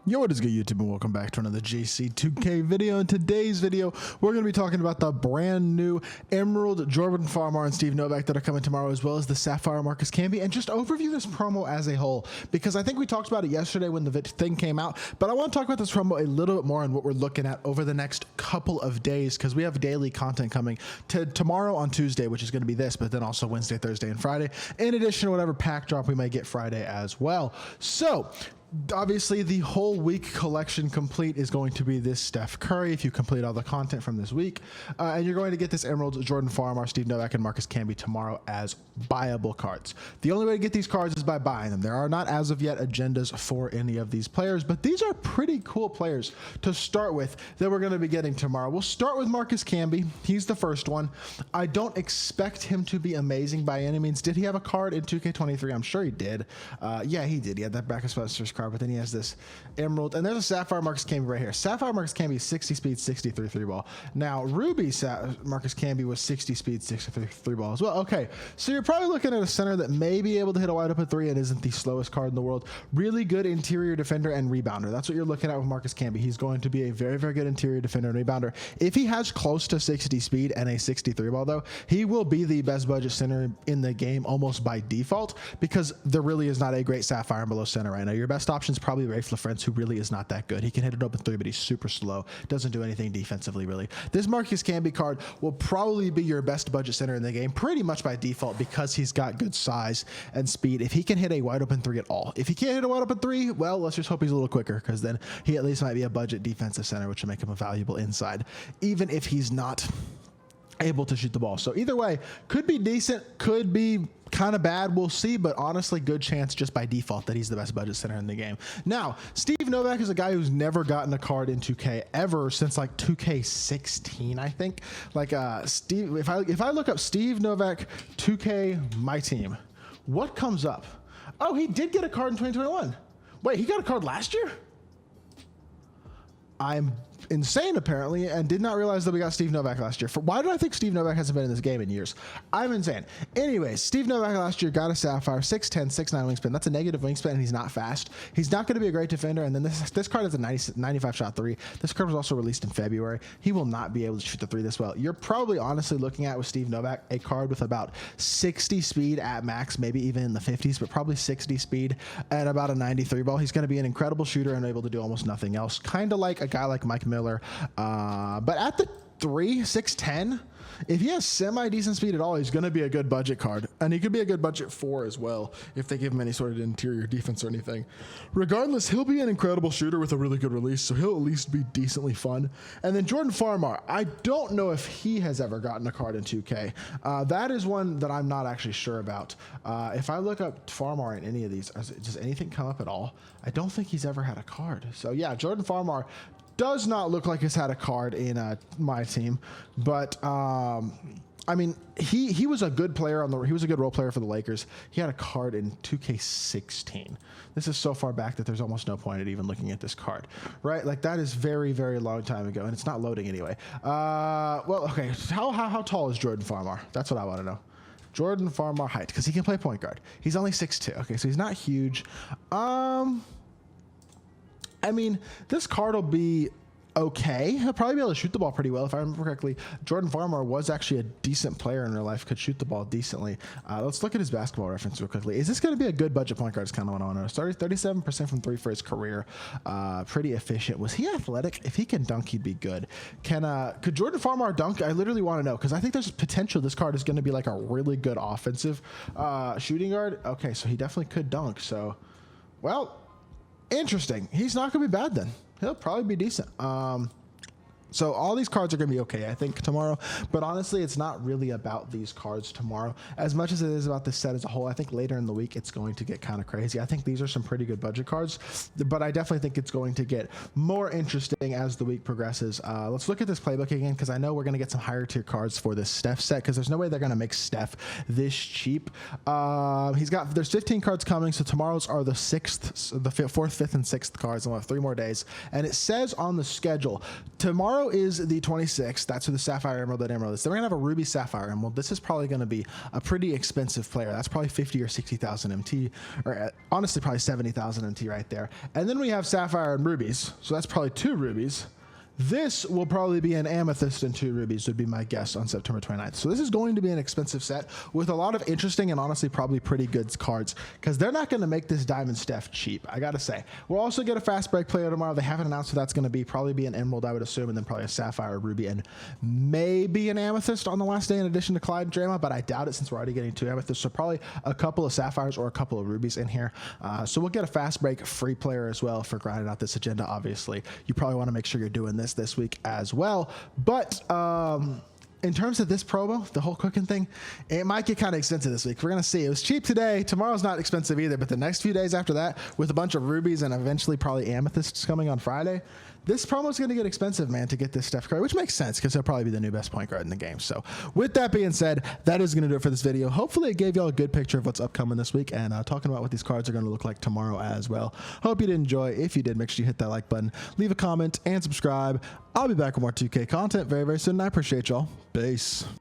Yo, what is good, YouTube, and welcome back to another JC2K video. In today's video, we're going to be talking about the brand new Emerald, Jordan Farmar, and Steve Novak that are coming tomorrow, as well as the Sapphire Marcus Camby, and just overview this promo as a whole, because I think we talked about it yesterday when the thing came out, but I want to talk about this promo a little bit more and what we're looking at over the next couple of days, because we have daily content coming to tomorrow on Tuesday, which is going to be this, but then also Wednesday, Thursday, and Friday, in addition to whatever pack drop we might get Friday as well. So, obviously, the whole week collection complete is going to be this Steph Curry if you complete all the content from this week. And you're going to get this Emerald, Jordan Farmar, Steve Novak, and Marcus Camby tomorrow as buyable cards. The only way to get these cards is by buying them. There are not, as of yet, agendas for any of these players, but these are pretty cool players to start with that we're going to be getting tomorrow. We'll start with Marcus Camby. He's the first one. I don't expect him to be amazing by any means. Did he have a card in 2K23? I'm sure he did. Yeah, he did. He had that Bracket Specialist card, but then he has this Emerald, and there's a Sapphire Marcus Camby right here. Sapphire Marcus Camby is 60 speed, 63 3 ball. Now, Ruby Marcus Camby was 60 speed, 63 3 ball as well. Okay, so you're probably looking at a center that may be able to hit a wide open three and isn't the slowest card in the world. Really good interior defender and rebounder. That's what you're looking at with Marcus Camby. He's going to be a very, very good interior defender and rebounder. If he has close to 60 speed and a 63 ball, though, he will be the best budget center in the game almost by default, because there really is not a great Sapphire and below center right now. Your best option is probably Rafe LaFrance, who really is not that good. He can hit an open three, but he's super slow. Doesn't do anything defensively, really. This Marcus Camby card will probably be your best budget center in the game, pretty much by default, because he's got good size and speed. If he can hit a wide open three at all. If he can't hit a wide open three, well, let's just hope he's a little quicker, because then he at least might be a budget defensive center, which will make him a valuable inside, even if he's not able to shoot the ball. So either way, could be decent, could be kind of bad, we'll see, but honestly, good chance just by default that he's the best budget center in the game. Now, Steve Novak is a guy who's never gotten a card in 2K ever since like 2K16, I think. Like Steve, if I look up Steve Novak 2K MyTeam, what comes up? Oh, he did get a card in 2021. Wait, he got a card last year? I'm insane, apparently, and did not realize that we got Steve Novak last year. Why did I think Steve Novak hasn't been in this game in years? I'm insane. Anyways, Steve Novak last year got a Sapphire, 6'10", 6'9" wingspan. That's a negative wingspan, and he's not fast. He's not going to be a great defender, and then this card has a 95 shot three. This card was also released in February. He will not be able to shoot the three this well. You're probably honestly looking at, with Steve Novak, a card with about 60 speed at max, maybe even in the 50s, but probably 60 speed at about a 93 ball. He's going to be an incredible shooter and able to do almost nothing else. Kind of like a guy like Mike Miller, but at the 6'10", if he has semi-decent speed at all, he's going to be a good budget card, and he could be a good budget 4 as well if they give him any sort of interior defense or anything. Regardless, he'll be an incredible shooter with a really good release, so he'll at least be decently fun. And then Jordan Farmar, I don't know if he has ever gotten a card in 2K. That is one that I'm not actually sure about. If I look up Farmar in any of these, does anything come up at all? I don't think he's ever had a card. So yeah, Jordan Farmar does not look like he's had a card in MyTeam, but I mean, he was a good player he was a good role player for the Lakers. He had a card in 2K16. This is so far back that there's almost no point at even looking at this card, right? Like, that is very, very long time ago, and it's not loading anyway. Well, okay, how tall is Jordan Farmar? That's what I want to know. Jordan Farmar height, because he can play point guard. He's only 6'2". Okay, so he's not huge. I mean, this card will be okay. He'll probably be able to shoot the ball pretty well. If I remember correctly, Jordan Farmar was actually a decent player in real life, could shoot the ball decently. Let's look at his basketball reference real quickly. Is this going to be a good budget point guard? Is kind of what I want to know. Started 37% from three for his career. Pretty efficient. Was he athletic? If he can dunk, he'd be good. Could Jordan Farmar dunk? I literally want to know, because I think there's potential this card is going to be like a really good offensive shooting guard. Okay, so he definitely could dunk. So, well, interesting. He's not going to be bad then. He'll probably be decent. So all these cards are going to be okay, I think, tomorrow. But honestly, it's not really about these cards tomorrow as much as it is about this set as a whole. I think later in the week, it's going to get kind of crazy. I think these are some pretty good budget cards, but I definitely think it's going to get more interesting as the week progresses. Let's look at this playbook again, because I know we're going to get some higher tier cards for this Steph set, because there's no way they're going to make Steph this cheap. There's 15 cards coming, so tomorrow's are the 4th, 5th, and 6th cards, and we'll have 3 more days. And it says on the schedule, tomorrow tomorrow is the 26th. That's who the Sapphire Emerald and Emerald is. Then we're gonna have a Ruby Sapphire Emerald. This is probably gonna be a pretty expensive player. That's probably 50 or 60,000 MT, or honestly probably 70,000 MT right there. And then we have Sapphire and Rubies. So that's probably 2 Rubies. This will probably be an Amethyst and 2 Rubies would be my guess on September 29th. So this is going to be an expensive set with a lot of interesting and honestly probably pretty good cards because they're not going to make this Diamond Steph cheap, I got to say. We'll also get a fast break player tomorrow. They haven't announced who that's going to be. Probably be an Emerald, I would assume, and then probably a Sapphire, Ruby, and maybe an Amethyst on the last day in addition to Clyde and Drama, but I doubt it since we're already getting 2 Amethysts. So probably a couple of Sapphires or a couple of Rubies in here. So we'll get a fast break free player as well for grinding out this agenda, obviously. You probably want to make sure you're doing this week as well. But in terms of this promo, the whole Cookin thing, it might get kind of expensive this week. We're going to see. It was cheap today. Tomorrow's not expensive either, but the next few days after that, with a bunch of Rubies and eventually probably Amethysts coming on Friday, this promo is going to get expensive, man, to get this Steph Curry, which makes sense because he'll probably be the new best point guard in the game. So with that being said, that is going to do it for this video. Hopefully it gave y'all a good picture of what's upcoming this week and talking about what these cards are going to look like tomorrow as well. Hope you did enjoy. If you did, make sure you hit that like button, leave a comment, and subscribe. I'll be back with more 2K content very, very soon, and I appreciate y'all. Peace.